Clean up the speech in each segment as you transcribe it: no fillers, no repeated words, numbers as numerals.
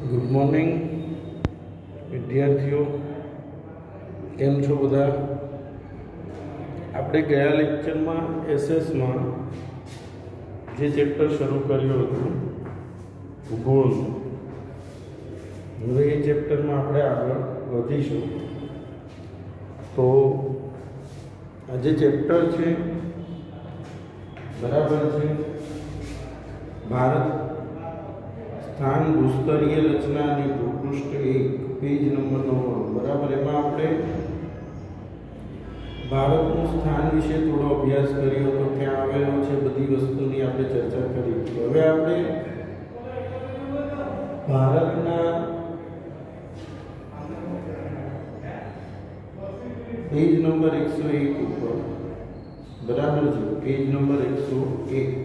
Good morning विद्यार्थीओ केम छो बधा। આપણે ગયા લેક્ચરમાં એસએસમાં જે ચેપ્ટર શરૂ કર્યું હતું ભૂગોળનું, હવે એ ચેપ્ટરમાં આપણે આગળ વધીશું। તો આ જે ચેપ્ટર છે બરાબર છે, ભારત स्थान भूस्तरीय रचना भूपृष्ठ 1 पेज नंबर 9 बराबर। एम आपणे भारतनु स्थान विषे थोड़ो अभ्यास कर्यो तो क्या आवेलो छे बधी वस्तुनी आपणे चर्चा करी। हवे आपणे भारतना पेज नंबर 101 ऊपर बराबर है, पेज नंबर 101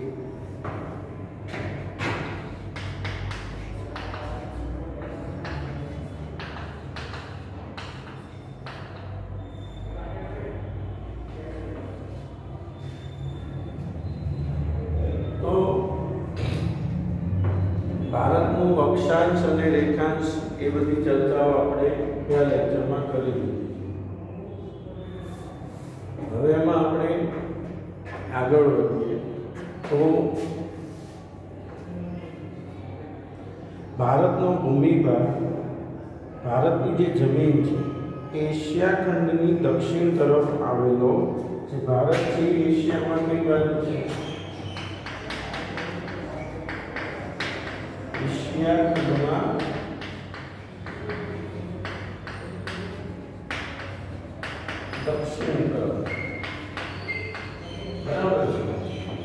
भारतनु अक्षांश और रेखांश ए बधी चर्चाओं आपणे क्या लेक्चर में करी दीधी। हवे एमां आपणे आगळ वधीए तो भारतनो भूमिभाग, भारतनी जे जमीन छे एशिया खंडनी दक्षिण तरफ आवेलो छे। भारत छे एशियामां कई बाजु छे, एशिया खंडमां दक्षिण तरफ बराबर है,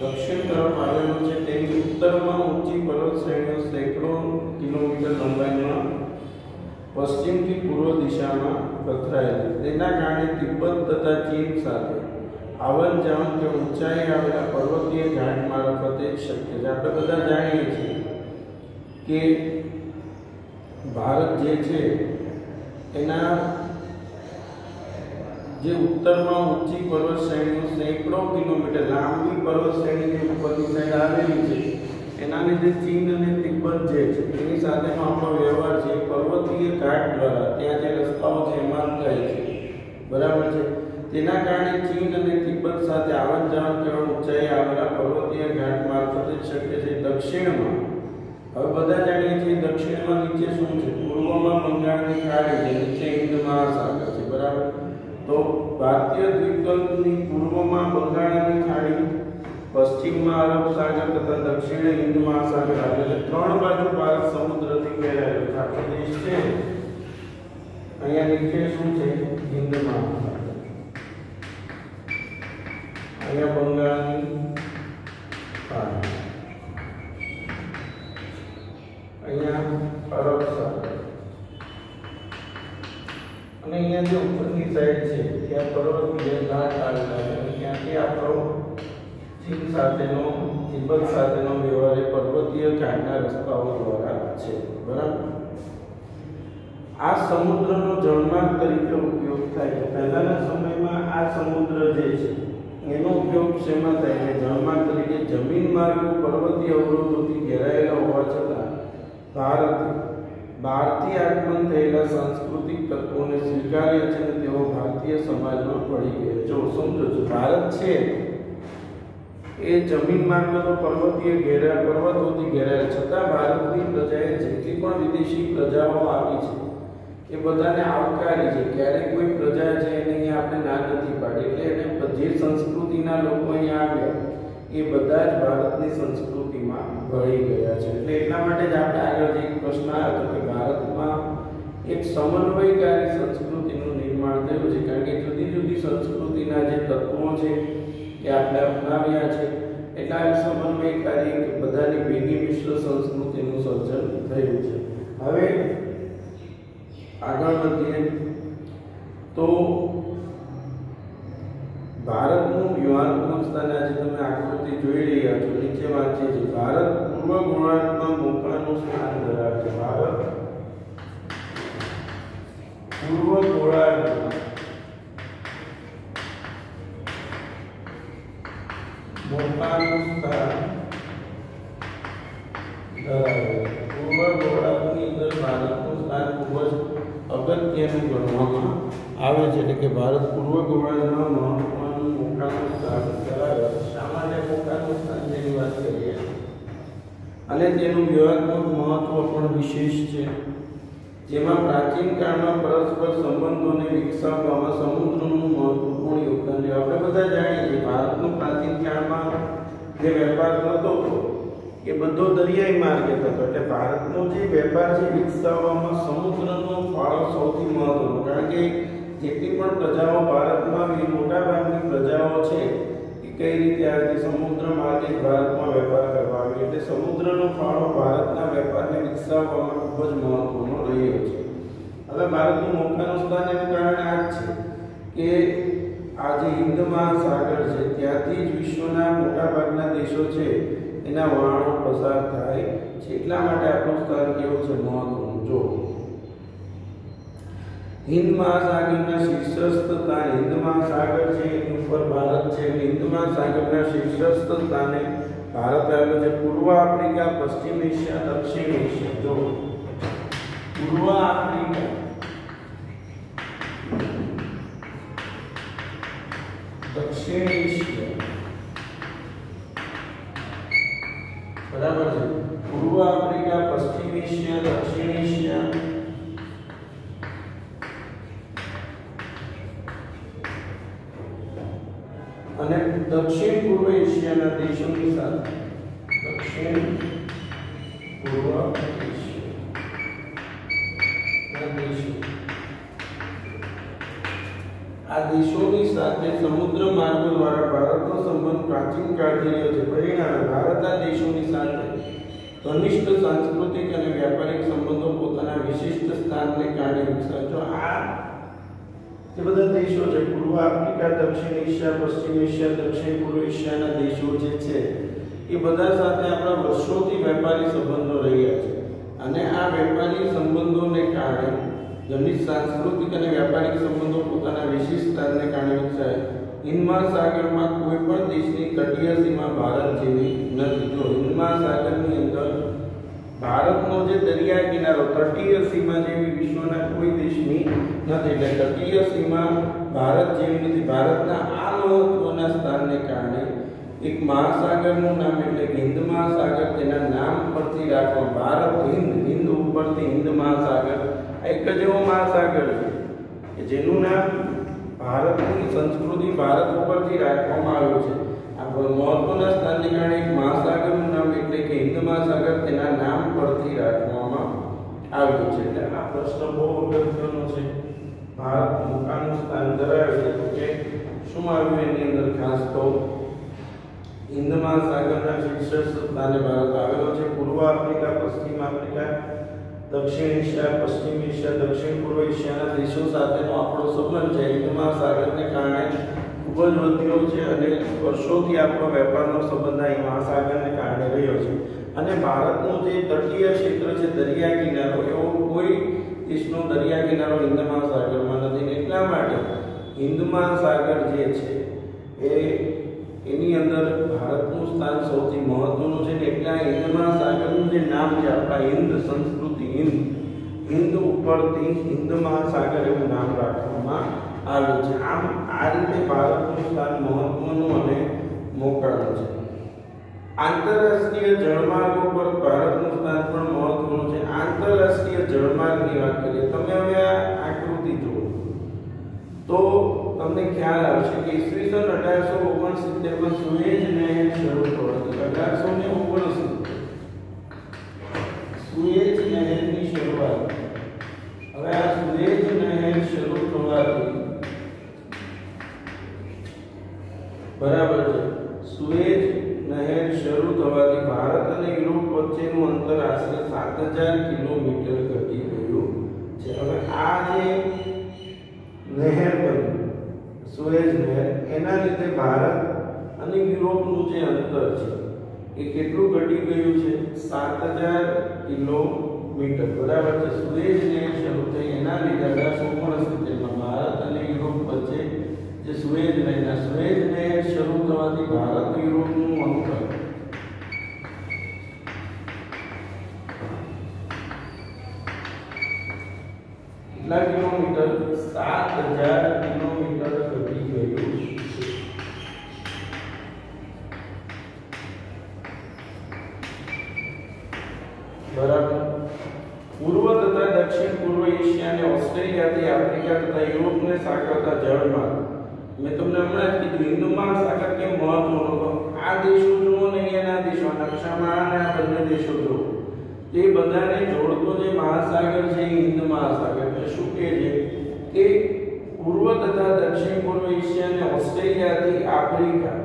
दक्षिण तरफ आवेलो छे। तेनी उत्तरमां ऊंची पर्वत श्रेणीओ सैकड़ों किलोमीटर लंबाईमां पश्चिम थी पूर्व दिशामां पथराયેલી। तेना कारणे तिब्बत तथा चीन साथे આવન જાવન કે ઊંચાઈ આવેલા પર્વતીય ઘાટ મારફતે શક્ય છે। આપણે બધા જાણીએ છીએ કે ભારત જે છે એના જે ઉત્તરમાં ઊંચી પર્વત શ્રેણીઓ સેંકડો કિલોમીટર લાંબી પર્વત શ્રેણીની ઉપરની સાઈડ આવેલી છે, એના લીધે ચીન અને તિબ્બત જે છે એની સાથેનો આપણો વ્યવહાર છે પર્વતીય ઘાટ દ્વારા, ત્યાં જે રસ્તાઓ છે એમાં થાય છે બરાબર છે। તેના કારણે ચીન અને તિબ્બત સાથે આવન જાવન કરવા ઊંચાઈ આવેલા પર્વતીય ઘાટ મારફતે શક્ય છે। દક્ષિણમાં હવે બધા જાણીએ છીએ દક્ષિણમાં નીચે શું છે, પૂર્વમાં બંગાળની ખાડી છે, નીચે હિન્દ મહાસાગર છે બરાબર। તો ભારતીય દ્વીપકલ્પની પૂર્વમાં બંગાળની ખાડી, પશ્ચિમમાં અરબ સાગર તથા દક્ષિણે હિન્દ મહાસાગર આવેલા ત્રણ બાજુ ભારત સમુદ્રથી ઘેરાયેલો છે। આપણો દેશ છે અહીંયા નીચે શું છે, હિન્દ મહાસાગર, અહીંયા બંગાળની ખાડી, અહીંયા અરબ સાગર અને અહીંયા જે ઉપરની સાઈડ છે ત્યાં પર્વતીય ઘાટ આવેલા છે અને ત્યાંથી આપણો ચીન સાથેનો, તિબ્બત સાથેનો વ્યવહાર એ પર્વતીય ઘાટના રસ્તાઓ દ્વારા છે બરાબર। આ સમુદ્રનો જળમાર્ગ તરીકે ઉપયોગ થાય છે। પહેલાના સમયમાં આ સમુદ્ર જે છે એનો ઉપયોગ શેમાં થાય છે, જળમાર્ગ તરીકે। જમીન માર્ગો પર્વતીય અવરોધોથી ઘેરાયેલા હોવા છતાં ભારતીય આગમન થયેલા સાંસ્કૃતિક તત્વોને સ્વીકાર્ય છે અને તેઓ ભારતીય સમાજમાં પડી ગયા। જો સમજો છો, ભારત છે એ જમીન માર્ગો તો પર્વતોથી ઘેરાયેલા છતાં ભારતની પ્રજાએ જેટલી પણ વિદેશી પ્રજાઓ આવી છે એ બધાને આવકારી છે। ક્યારેય કોઈ પ્રજા છે એને અહીંયા આપણે ના નથી પાડી, એટલે એને જે સંસ્કૃતિના લોકો અહીંયા આવ્યા એ બધા જ ભારતની સંસ્કૃતિમાં ભળી ગયા છે। એટલે એટલા માટે જ આપણે આગળ જે પ્રશ્ન આવ્યો હતો કે ભારતમાં એક સમન્વયકારી સંસ્કૃતિનું નિર્માણ થયું છે, કારણ કે જુદી જુદી સંસ્કૃતિના જે તત્વો છે એ આપણે અપનાવ્યા છે, એટલા સમન્વયકારી બધાની ભેગી મિશ્ર સંસ્કૃતિનું સર્જન થયું છે। હવે આગળ વધીએ તો ભારતનું વ્યૂહાત્મક સ્થાન, આજે તમે આકૃતિ જોઈ રહ્યા છો, નીચે વાંચીએ છીએ ભારત પૂર્વ ગોળાર્ધમાં મોકળાનું સ્થાન ધરાવે છે। ભારત પૂર્વ ગોળાર્ધમાં મોકળાનું સ્થાન ધરાવે છે। પૂર્વ ગોળાર્ધની અંદર અગત્યનું ગણવામાં આવે છે, એટલે કે ભારત પૂર્વ ગોળાર્ધમાં મહત્વનું મોકાનું સ્થાન ધરાવે છે. સામાન્ય મોકાનું સ્થાન જેની વાત કરીએ અને તેનું વ્યૂહાત્મક મહત્વ પણ વિશેષ છે, જેમાં પ્રાચીન કાળમાં પરસ્પર સંબંધોને વિકસાવવામાં સમુદ્રનું મહત્વપૂર્ણ યોગદાન છે. આપણે બધા જાણીએ છીએ ભારતનો પ્રાચીન કાળમાં જે વેપાર થતો હતો એ બધો દરિયાઈ માર્ગે થતો, એટલે ભારતનો જે વેપાર છે વિકસાવવામાં સમુદ્રનો ફાળો સૌથી મહત્વનો. કારણ કે જેટલી પણ પ્રજાઓ ભારતમાં મોટાભાગની પ્રજાઓ છે એ કઈ રીતે આજે સમુદ્ર માર્ગે ભારતમાં વેપાર કરવા આવી, એટલે સમુદ્રનો ફાળો ભારતના વેપારને વિકસાવવામાં ખૂબ જ મહત્વનો રહ્યો છે. હવે ભારતનું મોકાનું સ્થાન એનું કારણ આ જ છે કે આ જે હિન્દ મહાસાગર છે ત્યાંથી જ વિશ્વના મોટાભાગના દેશો છે એના વહાણો પસાર થાય છે, એટલા માટે આપણું સ્થાન કેવું છે, મહત્વનું. જો હિન્દ મહાસાગરના શીર્ષસ્થ સ્થાન, હિન્દ મહાસાગર છે એની ઉપર ભારત છે, હિન્દ મહાસાગરના શીર્ષસ્થ સ્થાને ભારત આવેલું છે. પૂર્વ આફ્રિકા, પશ્ચિમ એશિયા, દક્ષિણ એશિયા. જો પૂર્વ આફ્રિકા, દક્ષિણ એશિયા, બરાબર છે. પૂર્વ આફ્રિકા, પશ્ચિમ એશિયા, દક્ષિણ એશિયા અને દક્ષિણ પૂર્વ એશિયાના દેશોની સાથે દક્ષિણ પૂર્વ એશિયાના દેશો, આ દેશોની સાથે સમુદ્ર માર્ગો દ્વારા ભારતનો સંબંધ પ્રાચીન કાળથી રહ્યો છે. પરિણામે ભારતના દેશોની સાથે ઘનિષ્ઠ સાંસ્કૃતિક અને વ્યાપારિક સંબંધો પોતાના વિશિષ્ટ સ્થાનને કારણે વિકસાવ્યા. આ જે બધા દેશો છે પૂર્વ આફ્રિકા, દક્ષિણ એશિયા, પશ્ચિમ એશિયા, દક્ષિણ પૂર્વ એશિયાના દેશો જે છે એ બધા સાથે આપણા વર્ષોથી વેપારી સંબંધો રહ્યા છે, અને આ વેપારી સંબંધોને કારણે ઘનિષ્ઠ સાંસ્કૃતિક અને વ્યાપારિક સંબંધો પોતાના વિશિષ્ટ સ્થાનને કારણે વિકસાય. હિન્દ મહાસાગરમાં કોઈ પણ દેશની તટીય સીમા ભારત જેવી નથી. જો હિન્દ મહાસાગરની અંદર ભારતનો જે દરિયા કિનારો, તટીય સીમા જેવી વિશ્વના કોઈ દેશની નથી, એટલે તટીય સીમા ભારત જેવી નથી. ભારતના આ મહત્વના સ્થાનને કારણે એક મહાસાગરનું નામ એટલે હિન્દ મહાસાગર તેના નામ પરથી રાખવા. ભારત હિન્દ, હિન્દ ઉપરથી હિન્દ મહાસાગર, એક જ એવો મહાસાગર છે કે જેનું નામ ભારતની સંસ્કૃતિ ભારત ઉપરથી રાખવામાં આવ્યું છે. આ મહત્વના સ્થાનને કારણે એક મહાસાગરનું નામ એટલે કે હિન્દ મહાસાગર તેના નામ પરથી રાખવામાં આવ્યું છે. એટલે આ પ્રશ્ન બહુ અગત્યનો છે. ભારત મોકાનું સ્થાન ધરાવે છે, તો કે શું આવ્યું એની અંદર? ખાસ તો હિન્દ મહાસાગરના શીર્ષસ્થ સ્થાને ભારત આવેલો છે. પૂર્વ આફ્રિકા, પશ્ચિમ આફ્રિકા, દક્ષિણ એશિયા, પશ્ચિમ એશિયા, દક્ષિણ પૂર્વ એશિયાના દેશો સાથેનો આપણો સંબંધ છે હિન્દ મહાસાગરને કારણે ખૂબ જ વધ્યો છે, અને વર્ષોથી આપણો વેપારનો સંબંધ આ મહાસાગરને કારણે રહ્યો છે. અને ભારતનો જે તટીય ક્ષેત્ર છે, દરિયા કિનારો, એવો કોઈ દેશનો દરિયા કિનારો હિન્દ મહાસાગરમાં નથી. એટલા માટે હિન્દ મહાસાગર જે છે એની અંદર ભારતનું સ્થાન સૌથી મહત્વનું છે. ને એટલે હિન્દ મહાસાગરનું જે નામ છે આપણા હિન્દ સંસ્કૃતિ, હિન્દ ઉપરથી હિન્દ મહાસાગર એવું નામ રાખવામાં આવ્યું છે. આમ આ રીતે ભારતનું સ્થાન મહત્વનું અને મોકાનું છે. આંતરરાષ્ટ્રીય જળમાર્ગો પર ભારતનું સ્થાન પણ મહત્વનું છે. આંતરરાષ્ટ્રીય જળમાર્ગની વાત કરીએ, તમે હવે આ આકૃતિ જુઓ તો તમને ખ્યાલ આવશે કે ઈસવીસન 1869 માં સુએઝ નહેર શરૂ થઈ. 1869 સુએઝ નહેરની શરૂઆત. હવે આ સુએઝ નહેર શરૂ થવાથી, બરાબર છે, સુએઝ નહેર શરૂ થવાથી ભારત અને યુરોપ વચ્ચેનું અંતર આશરે 7000 કિલોમીટર ઘટી ગયું છે. હવે આ જે નહેર બની, સુએઝ નહેર, એના લીધે ભારત અને યુરોપનું જે અંતર છે એ કેટલું ઘટી ગયું છે? 7000 કિલોમીટર, બરાબર છે. સુએઝ નહેર શરૂ થઈ એના લીધે 1869 માં ભારત અને યુરોપ વચ્ચે જે સુએઝ નહેર શરૂ થવાથી ભારત યુરોપનું અંતર કેટલા કિલોમીટર 7000 કિલોમીટર ઘટી ગયું છે। બરાબર। પૂર્વ તથા દક્ષિણ પૂર્વ એશિયા અને ઓસ્ટ્રેલિયાથી આફ્રિકા તથા યુરોપને સાંકળતા જળમાર્ગ, મેં તમને હમણાં જ કીધું હિન્દ મહાસાગર કેમ મહત્વનો હતો। આ દેશો જુઓ ને અહીંયાના દેશો નકશામાં અને આ બંને દેશો જુઓ, તે બધાને જોડતો જે મહાસાગર છે એ હિન્દ મહાસાગર। એટલે શું કહે છે કે પૂર્વ તથા દક્ષિણ પૂર્વ એશિયા અને ઓસ્ટ્રેલિયાથી આફ્રિકા,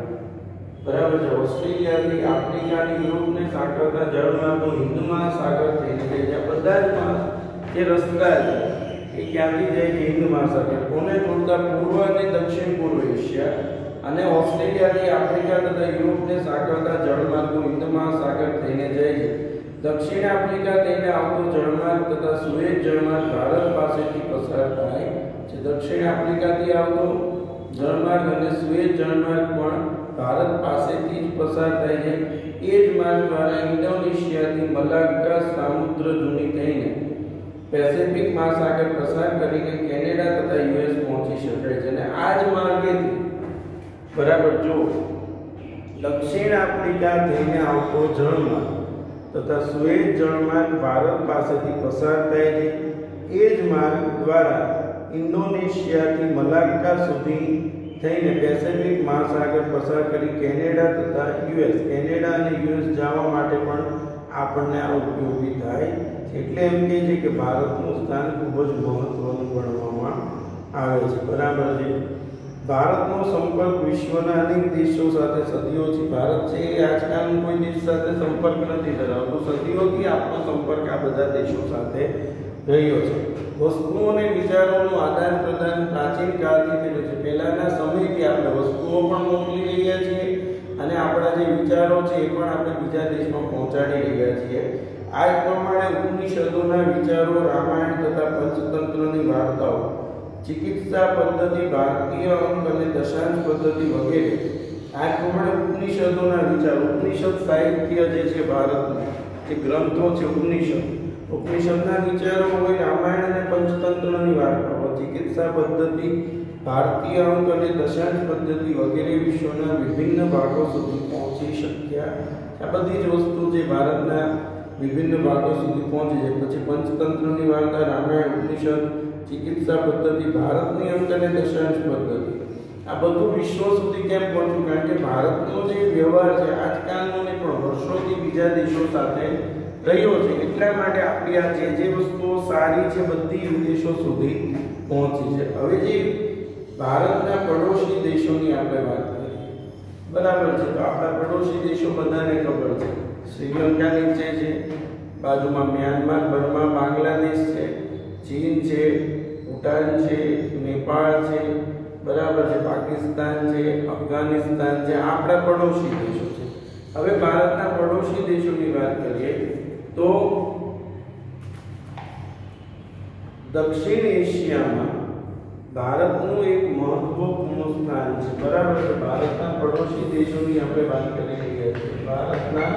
બરાબર છે, ઓસ્ટ્રેલિયાથી આફ્રિકા અને યુરોપને સાંકળતા જળમાર્ગો હિન્દ મહાસાગર થઈને જાય છે। બધા જ જે રસ્તા છે એ ક્યાંથી જાય છે? હિન્દ મહાસાગર। કોને જોડતા? પૂર્વ અને દક્ષિણ પૂર્વ એશિયા અને ઓસ્ટ્રેલિયાથી આફ્રિકા તથા યુરોપને સાંકળતા જળમાર્ગો હિન્દ મહાસાગર થઈને જાય છે। દક્ષિણ આફ્રિકા થઈને આવતો જળમાર્ગ તથા સુએઝ જળમાર્ગ ભારત પાસેથી પસાર થાય છે। દક્ષિણ આફ્રિકાથી આવતો જળમાર્ગ અને સુએઝ જળમાર્ગ પણ ભારત પાસેથી જ પસાર થાય છે। એ જ માર્ગ દ્વારા ઇન્ડોનેશિયાથી મલાક્કા સમુદ્ર જૂની થઈને પેસિફિક મહાસાગર પસાર કરીને કેનેડા તથા યુએસ પહોંચી શકાય છે। અને આ જ માર્ગેથી, બરાબર, જો દક્ષિણ આફ્રિકા થઈને આવતો જળમાર્ગ તથા સુએઝ જળમાર્ગ ભારત પાસેથી પસાર થાય છે। એ જ માર્ગ દ્વારા ઇન્ડોનેશિયાથી મલાક્કા સુધી થઈને પેસિફિક મહાસાગર પસાર કરી કેનેડા તથા યુએસ, કેનેડા અને યુએસ જવા માટે પણ આપણને આ ઉપયોગી થાય છે। એટલે એમ કહે છે કે ભારતનું સ્થાન ખૂબ જ મહત્વનું ગણવામાં આવે છે। બરાબર છે। ભારતનો સંપર્ક વિશ્વના અનેક દેશો સાથે સદીઓથી, ભારત છે એ આજકાલ કોઈ દેશ સાથે સંપર્ક નથી ધરાવતો, સદીઓથી આપણો સંપર્ક આ બધા દેશો સાથે રહ્યો છે। વસ્તુઓ અને વિચારોનું આદાન પ્રદાન પ્રાચીન કાળથી થયેલું છે। પહેલાના સમયથી આપણે વસ્તુઓ પણ મોકલી રહ્યા છીએ અને આપણા જે વિચારો છે એ પણ આપણે બીજા દેશમાં પહોંચાડી રહ્યા છીએ। આ જ પ્રમાણે ઉપનિષદોના વિચારો, રામાયણ તથા પંચતંત્રની વાર્તાઓ, ચિકિત્સા પદ્ધતિ, ભારતીય અંક અને દશાંશ પદ્ધતિ વગેરે, આ જ પ્રમાણે ઉપનિષદોના વિચારો, ઉપનિષદ સાહિત્ય જે છે ભારતનું, જે ગ્રંથો છે ઉપનિષદના વિચારો હોય, રામાયણ અને પંચતંત્રની વાર્તાઓ, ચિકિત્સા પદ્ધતિ, ભારતીય અંક અને દશાંશ પદ્ધતિ વગેરે વિશ્વના વિભિન્ન ભાગો સુધી પહોંચી શક્યા। આ બધી જ વસ્તુ જે ભારતના વિભિન્ન ભાગો સુધી પહોંચી છે। પછી પંચતંત્રની વાર્તા, રામાયણ, ઉપનિષદ, ચિકિત્સા પદ્ધતિ, ભારતની અંક અને દશાંશ પદ્ધતિ, આ બધું વિશ્વ સુધી કેમ પહોંચ્યું? કારણ કે ભારતનો જે વ્યવહાર છે આજકાલનો ને પણ વર્ષોથી બીજા દેશો સાથે રહ્યો છે, એટલા માટે આપણી આ જે વસ્તુઓ સારી છે બધી વિદેશો સુધી પહોંચી છે। હવે જે ભારતના પડોશી દેશોની આપણે વાત કરીએ, બરાબર છે, તો આપણા પડોશી દેશો બધાને ખબર છે, શ્રીલંકા નીચે છે, બાજુમાં મ્યાનમાર, બર્મા, બાંગ્લાદેશ છે, ચીન છે, ભૂટાન છે, નેપાળ છે, બરાબર છે, પાકિસ્તાન છે, અફઘાનિસ્તાન છે, આપણા પડોશી દેશો છે। હવે ભારતના પડોશી દેશોની વાત કરીએ તો દક્ષિણ એશિયામાં ભારતનું એક મહત્વપૂર્ણ સ્થાન છે। બરાબર છે। ભારતના પડોશી દેશોની આપણે વાત કરી રહ્યા છીએ। ભારતના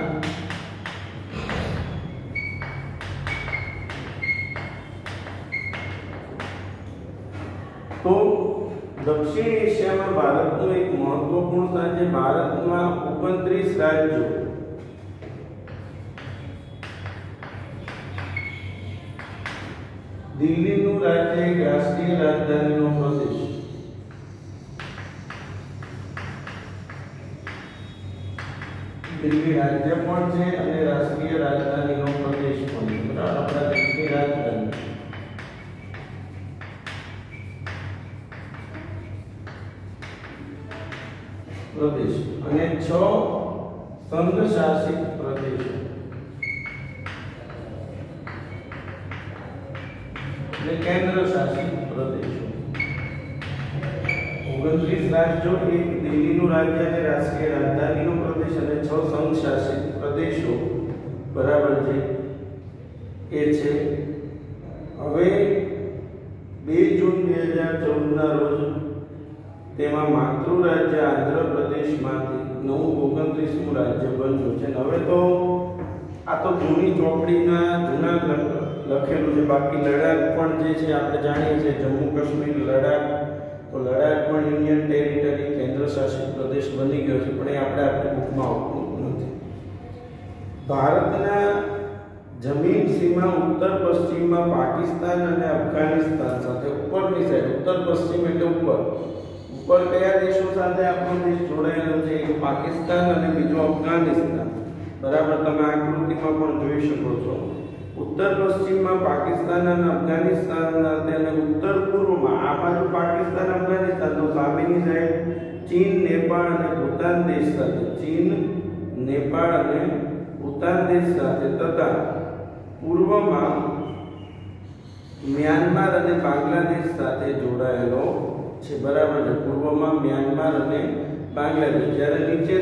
તો દક્ષિણ એશિયામાં ભારતનું એક મહત્વપૂર્ણ સ્થાન છે। ભારતમાં 29 રાજ્યો, દિલ્હીનું રાજ્ય એક રાષ્ટ્રીય રાજધાનીનો પ્રદેશ, દિલ્હી રાજ્ય પણ છે અને રાષ્ટ્રીય રાજધાનીનો પ્રદેશ પણ છે। બરાબર, આપણા દેશની રાજધાની પ્રદેશ અને 6 સંઘ શાસિત પ્રદેશો અને કેન્દ્ર શાસિત પ્રદેશો। 29 રાજ્યો, એક દિલ્હીનું રાજ્ય અને રાષ્ટ્રીય રાજધાનીનો પ્રદેશ અને 6 સંઘ શાસિત પ્રદેશો, બરાબર છે, એ છે। હવે 2 જૂન 2014 ના રોજ તેમાં માતૃ રાજ્ય આંધ્રપ્રદેશમાંથી નવું 29મું રાજ્ય બન્યું છે। હવે તો આ તો જૂની ચોપડીના જૂના લખેલું છે. બાકી લડાખ પણ જે છે આપણે જાણીએ છીએ જમ્મુ કાશ્મીર લડાખ, તો લડાખ પણ યુનિયન ટેરિટરી કેન્દ્ર શાસિત પ્રદેશ બની ગયો છે, પણ એ આપણે આપણી બુકમાં આવતું નથી. ભારતના જમીન સીમા ઉત્તર પશ્ચિમમાં પાકિસ્તાન અને અફઘાનિસ્તાન સાથે ઉપરની સાઈડ, ઉત્તર પશ્ચિમ એટલે ઉપર કયા દેશો સાથે આપણો દેશ જોડાયેલો છે? એક પાકિસ્તાન અને બીજો અફઘાનિસ્તાન. બરાબર, તમે આકૃતિમાં પણ જોઈ શકો છો. ઉત્તર પશ્ચિમમાં પાકિસ્તાન અને અફઘાનિસ્તાન સાથે અને ઉત્તર પૂર્વમાં આ બાજુ પાકિસ્તાન અફઘાનિસ્તાન, તો સામેની સાઈડ ચીન, નેપાળ અને ભૂતાન દેશ સાથે, ચીન, નેપાળ અને ભૂતાન દેશ સાથે, તથા પૂર્વમાં મ્યાનમાર અને બાંગ્લાદેશ સાથે જોડાયેલો છે. બરાબર છે, પૂર્વમાં મ્યાનમાર અને બાંગ્લાદેશ. જ્યારે નીચે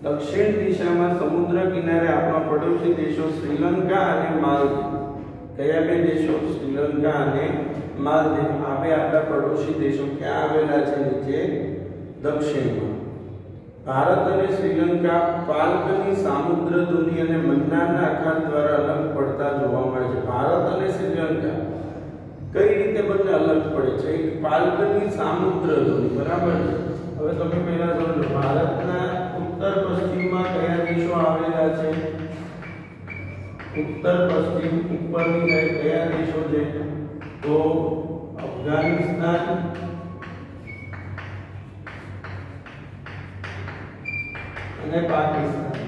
દક્ષિણ દિશામાં સમુદ્ર કિનારે આપણા પડોશી દેશો શ્રીલંકા અને માલદીવ. કયા બે દેશો? શ્રીલંકા અને માલદીવ. આ બે આપણા પડોશી દેશો ક્યાં આવેલા છે? નીચે દક્ષિણમાં. ભારત અને શ્રીલંકા પાલકની સામુદ્ર ધુની અને મન્નારના અખાત દ્વારા અલગ પડતા જોવા મળે છે. ભારત અને શ્રીલંકા કઈ રીતે બંને અલગ પડે છે? એક પાલકની સામુદ્ર ધુની. બરાબર છે. હવે તમે પહેલા સમજો, ભારતના ઉત્તર પશ્ચિમમાં કયા દેશો આવેલા છે? ઉત્તર પશ્ચિમ ઉપરની સાઈડ કયા દેશો છે? તો અફઘાનિસ્તાન અને પાકિસ્તાન.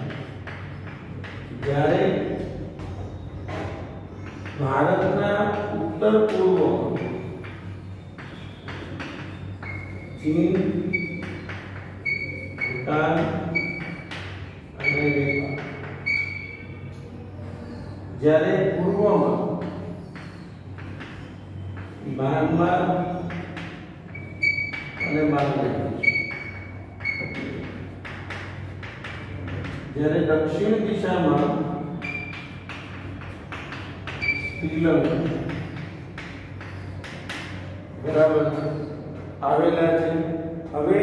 જ્યારે ભારતના ઉત્તર પૂર્વમાં ચીન, ભૂટાન અને નેપાળ. જ્યારે પૂર્વમાં મ્યાનમાર અને બાંગ્લાદેશ. જ્યારે દક્ષિણ દિશામાં શ્રીલંકા બરાબર આવેલા છે. હવે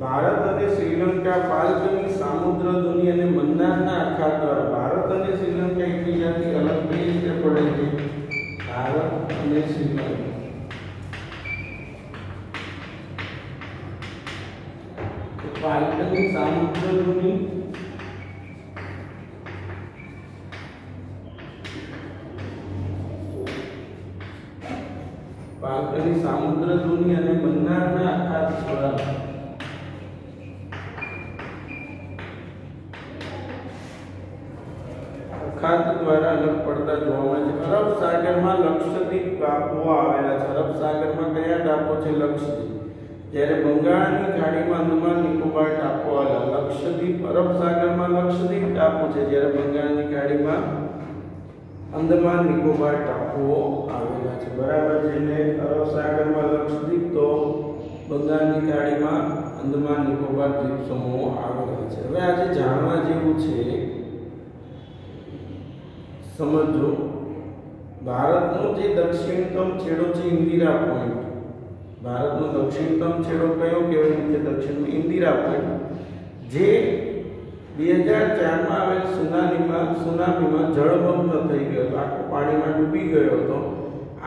ભારત અને શ્રીલંકા પાલકની સામુદ્ર ધુની અને મન્નારના અખાત દ્વારા ભારત અને શ્રીલંકા એકબીજાથી અલગ કઈ રીતે પડે છે? ભારત અને શ્રીલંકા પાલકની સામુદ્ર ધુની અને મન્નારના અખાત દ્વારા અલગ પડતા જોવા મળે છે. અરબ સાગરમાં લક્ષદ્વીપ ટાપુઓ આવેલા છે. અરબ સાગરમાં કયા ટાપુઓ છે? લક્ષદ્વીપ. જ્યારે બંગાળની ખાડીમાં અંદમાન નિકોબાર ટાપુઓ આવેલા. લક્ષદ્વીપ અરબ સાગરમાં લક્ષદ્વીપ ટાપુ છે, જ્યારે બંગાળની ખાડીમાં અંદમાન નિકોબાર ટાપુઓ આવેલા છે. બરાબર છે. એટલે અરબ સાગરમાં લક્ષદ્વીપ, તો બંગાળની ખાડીમાં અંદમાન નિકોબાર દ્વીપ સમૂહો આવેલા છે. હવે આજે જાણવા જેવું છે, સમજો. ભારતનો જે દક્ષિણતમ છેડો છે ઇન્દિરા પોઈન્ટ. ભારતનો દક્ષિણતમ છેડો કયો કહેવાય છે? દક્ષિણ ઇન્દિરા પોઈન્ટ. જે 2004માં આવેલ સુનામીમાં જળમગ્ન થઈ ગયો હતો, આખો પાણીમાં ડૂબી ગયો હતો.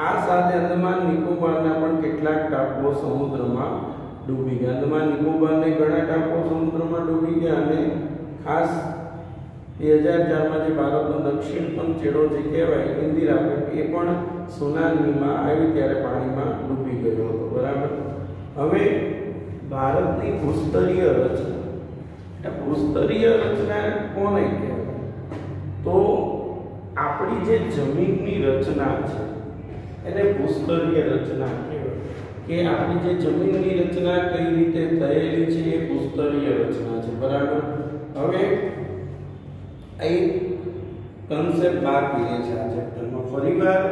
આ સાથે અંદમાન નિકોબારના પણ કેટલાક ટાપુઓ સમુદ્રમાં ડૂબી ગયા. અંદમાન નિકોબારના ઘણા ટાપુઓ સમુદ્રમાં ડૂબી ગયા અને ખાસ 2004માં જે ભારતનો દક્ષિણતમ છેડો જે કહેવાય ઇન્દિરા પોઈન્ટ, એ પણ સુનામીમાં આવી ત્યારે પાણીમાં ડૂબી ગયો હતો. બરાબર. હવે ભારતની ભૂસ્તરીય રચના. ભૂસ્તરીય રચના કોને કહેવાય? તો આપણી જે જમીનની રચના છે એને ભૂસ્તરીય રચના કહેવાય. કે આપણી જે જમીનની રચના કઈ રીતે થયેલી છે એ ભૂસ્તરીય રચના છે. બરાબર. હવે એક કન્સેપ્ટ બાકી રહે છે આ ચેપ્ટરમાં. ફરીવાર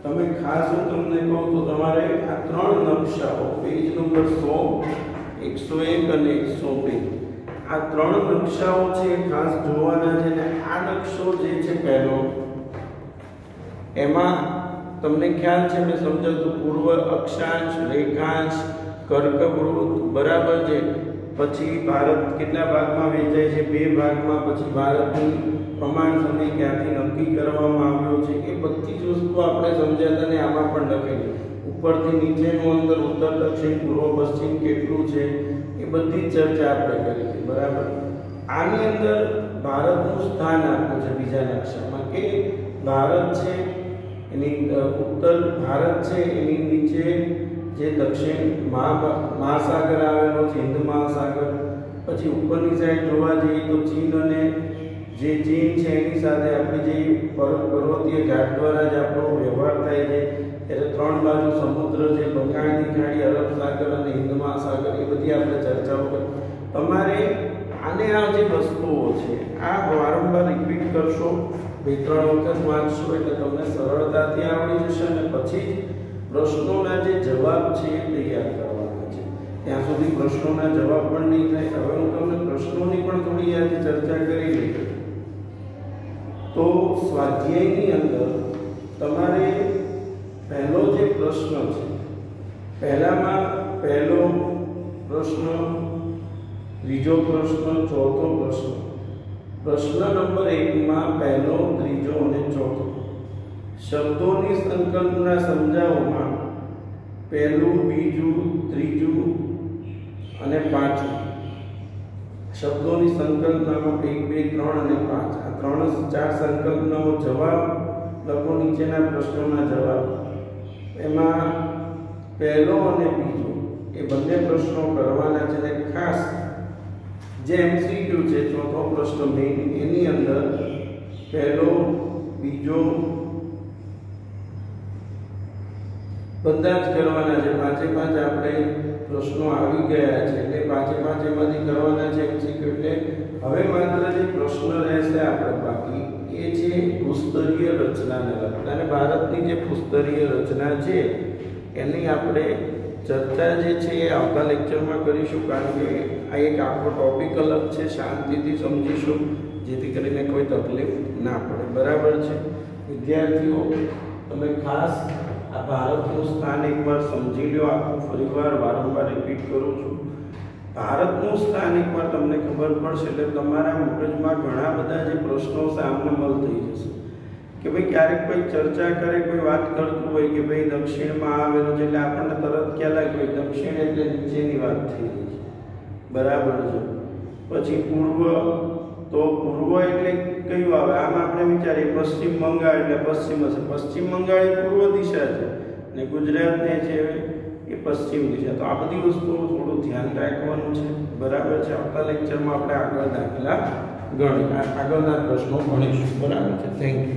તમે ખાસ હું તમને કહું તો તમારે આ ત્રણ નકશાઓ પેજ નંબર 100, 101 અને 102 આ ત્રણ નકશાઓ છે ખાસ જોવાના છે. ને આ નકશો જે છે પહેલો, એમાં તમને ખ્યાલ છે મેં સમજાવતું પૂર્વ અક્ષાંશ, રેખાંશ, કર્કવૃત્ત. બરાબર છે. પછી ભારત કેટલા ભાગમાં વહેંચાય છે? 2 ભાગમાં. પછી ભારતની પ્રમાણ સમય ક્યાંથી નક્કી કરવામાં આવ્યો છે, એ બધી જ વસ્તુ આપણે સમજ્યા હતા ને આમાં પણ લખેલી. ઉપરથી નીચેનું અંતર ઉત્તર દક્ષિણ પૂર્વ પશ્ચિમ કેટલું છે એ બધી જ ચર્ચા આપણે કરી હતી. બરાબર. આની અંદર ભારતનું સ્થાન આપ્યું છે બીજા નકશામાં કે ભારત છે એની ઉત્તર ભારત છે એની નીચે જે દક્ષિણ મહાસાગર આવેલો છે, હિન્દ મહાસાગર. પછી ઉપરની સાઈડ જોવા જઈએ તો ચીન અને જે ચીન છે એની સાથે આપણી જે પર્વતીય ઘાટ દ્વારા જ આપણો વ્યવહાર થાય છે. ત્યારે ત્રણ બાજુ સમુદ્ર છે, બંગાળની ખાડી, અરબ સાગર અને હિન્દ મહાસાગર, એ બધી આપણે ચર્ચાઓ કરી. તમારે આને આ જે વસ્તુઓ છે આ વારંવાર રિપીટ કરશો, 2-3 વખત વાંચશો એટલે તમને સરળતાથી આવડી જશે અને પછી પ્રશ્નોના જે જવાબ છે એ તૈયાર કરવાના છે. ત્યાં સુધી પ્રશ્નોના જવાબ પણ નહીં થાય. હવે હું તમને પ્રશ્નોની પણ થોડી આજે ચર્ચા કરી લઈએ. તો સ્વાધ્યાયની અંદર તમારે પહેલો જે પ્રશ્ન છે, પહેલામાં પહેલો પ્રશ્ન, ત્રીજો પ્રશ્ન, ચોથો પ્રશ્ન. પ્રશ્ન નંબર 1 માં પહેલો, ત્રીજો અને ચોથો શબ્દોની સંકલ્પના સમજાવવામાં પહેલું, બીજું, ત્રીજું અને પાંચમું. શબ્દોની સંકલ્પનામાં 1, 2, 3 અને 5 આ 4 સંકલ્પનાઓ જવાબ લખો. નીચેના પ્રશ્નોના જવાબ. એમાં પહેલો અને બીજો એ બંને પ્રશ્નો કરવાના છે અને ખાસ જે એમસીક્યુ છે ચોથો પ્રશ્ન મેઇન, એની અંદર પહેલો, બીજો બધા જ કરવાના છે. 5 આપણે પ્રશ્નો આવી ગયા છે એટલે 5 એમાંથી કરવાના છે એમસીક્યુ. એટલે હવે માત્ર જે પ્રશ્ન રહેશે આપણે બાકી એ છે ભૂસ્તરીય રચનાને લગતા. અને ભારતની જે ભૂસ્તરીય રચના છે એની આપણે ચર્ચા જે છે એ આવતા લેક્ચરમાં કરીશું, કારણ કે આ એક આખો ટોપિક અલગ છે. શાંતિથી સમજીશું જેથી કરીને કોઈ તકલીફ ના પડે. બરાબર છે વિદ્યાર્થીઓ? તમે ખાસ આ ભારતનું સ્થાન એકવાર સમજી લો. આખું ફરીવાર વારંવાર રિપીટ કરું છું. ભારતનું સ્થાન એકવાર તમને ખબર પડશે એટલે તમારા મગજમાં ઘણા બધા જે પ્રશ્નો સામનામલ થઈ જશે કે ભાઈ ક્યારેક કોઈ ચર્ચા કરે, કોઈ વાત કરતું હોય કે ભાઈ દક્ષિણમાં આવેલું છે એટલે આપણને તરત ખ્યાલ આવે કે દક્ષિણ એટલે નીચેની વાત થઈ રહી છે. બરાબર છે. પછી પૂર્વ, તો પૂર્વ એટલે કયું આવે? આમ આપણે વિચારીએ પશ્ચિમ બંગાળ એટલે પશ્ચિમ હશે. પશ્ચિમ બંગાળ એ પૂર્વ દિશા છે અને ગુજરાતને છે એ પશ્ચિમ દિશા. તો આ બધી વસ્તુઓ થોડું ધ્યાન રાખવાનું છે. બરાબર છે. આવતા લેક્ચરમાં આપણે આગળ દાખલા આગળના પ્રશ્નો ભણીશું. બરાબર છે. Thank you.